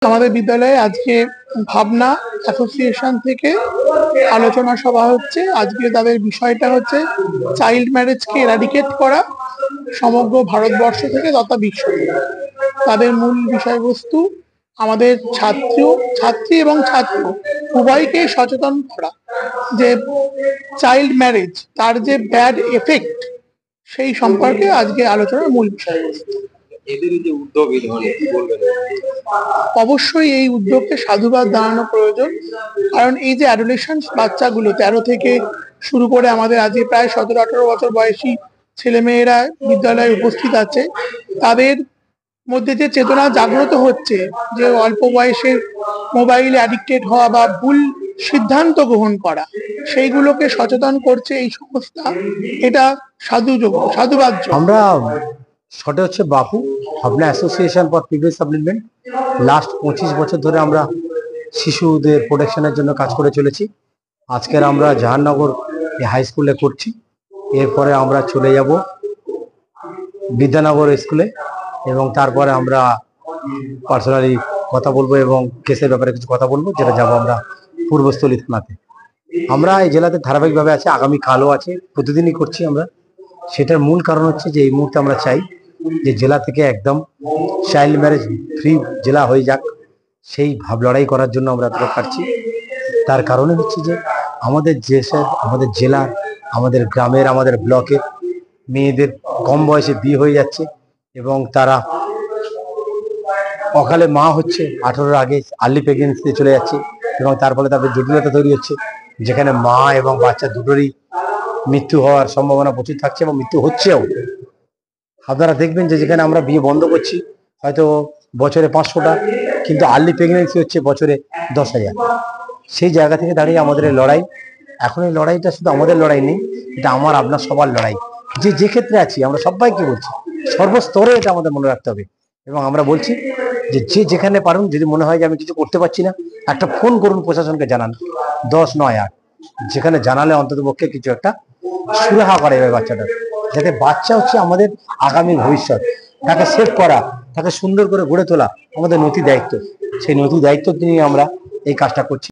আমাদের বিদ্যালয়ে আজকে ভাবনা অ্যাসোসিয়েশন থেকে আলোচনা সভা হচ্ছে। আজকে তাদের বিষয়টা হচ্ছে চাইল্ড ম্যারেজকে এরাডিকেট করা সমগ্র ভারতবর্ষ থেকে তথা বিশ্ব থেকে। তাদের মূল বিষয়বস্তু আমাদের ছাত্রী এবং ছাত্র উভয়কে সচেতন করা যে চাইল্ড ম্যারেজ তার যে ব্যাড এফেক্ট সেই সম্পর্কে আজকে আলোচনার মূল বিষয়বস্তু। অবশ্যই এই উদ্যোগকে সাধুবাদ জানানো প্রয়োজন, কারণ এই যে অ্যাডোলেসেন্স বাচ্চাগুলো 13 থেকে শুরু করে আমাদের আজকে প্রায় 17-18 বছর বয়সী ছেলেমেয়েরা বিদ্যালয়ে উপস্থিত আছে, তাদের মধ্যে যে চেতনা জাগ্রত হচ্ছে যে অল্প বয়সে মোবাইলে অ্যাডিক্টেড হওয়া বা ভুল সিদ্ধান্ত গ্রহণ করা, সেইগুলোকে সচেতন করছে এই সংস্থা। এটা সাধুবাদ। আমরা শর্টে হচ্ছে বাপু ভাবনা association for previous supplement. Last 25 বছর ধরে আমরা শিশুদের প্রোটেকশনের জন্য কাজ করে চলেছি। আজকের আমরা জাহাননগর হাই স্কুলে করছি, এরপরে আমরা চলে যাব বিদ্যানগর স্কুলে এবং তারপরে আমরা পার্সোনালি কথা বলবো এবং কেসের ব্যাপারে কিছু কথা বলবো, যেটা যাবো আমরা পূর্বস্থলী থানাতে। আমরা এই জেলাতে ধারাবাহিকভাবে আছে, আগামী কালও আছে, প্রতিদিনই করছি আমরা। সেটার মূল কারণ হচ্ছে যে এই মুহূর্তে আমরা চাই যে জেলা থেকে একদম চাইল্ড ম্যারেজ ফ্রি জেলা হয়ে যাক, সেই ভাব লড়াই করার জন্য আমরা এতটা পারছি। তার কারণে হচ্ছে যে আমাদের আমাদের জেলার, আমাদের গ্রামের, আমাদের ব্লকের মেয়েদের কম বয়সে বিয়ে হয়ে যাচ্ছে এবং তারা অকালে মা হচ্ছে, 18-র আগে আর্লি প্রেগনেন্সিতে চলে যাচ্ছে এবং তার ফলে তাদের জটিলতা তৈরি হচ্ছে, যেখানে মা এবং বাচ্চা দুটোরই মৃত্যু হওয়ার সম্ভাবনা প্রচুর থাকছে এবং মৃত্যু হচ্ছেও। আপনারা দেখবেন যে যেখানে আমরা বিয়ে বন্ধ করছি হয়তো বছরে 500টা, কিন্তু আর্লি প্রেগনেন্সি হচ্ছে বছরে 10,000। সেই জায়গা থেকে দাঁড়িয়ে আমাদের এই লড়াই, এখন এই লড়াইটা শুধু আমাদের লড়াই নেই, এটা আমার আপনার সবার লড়াই। যে ক্ষেত্রে আছি আমরা সবাইকে বলছি, সর্বস্তরে এটা আমাদের মনে রাখতে হবে। এবং আমরা বলছি যে যেখানে পারুন, যদি মনে হয় যে আমি কিছু করতে পারছি না, একটা ফোন করুন, প্রশাসনকে জানান 1098। যেখানে জানালে অন্তত পক্ষে কিছু একটা সুরাহা করে বাচ্চাটা, যাতে বাচ্চা হচ্ছে আমাদের আগামী ভবিষ্যৎ। তাকে সেভ করা, তাকে সুন্দর করে গড়ে তোলা আমাদের নৈতিক দায়িত্ব। সেই নৈতিক দায়িত্ব নিয়ে আমরা এই কাজটা করছি।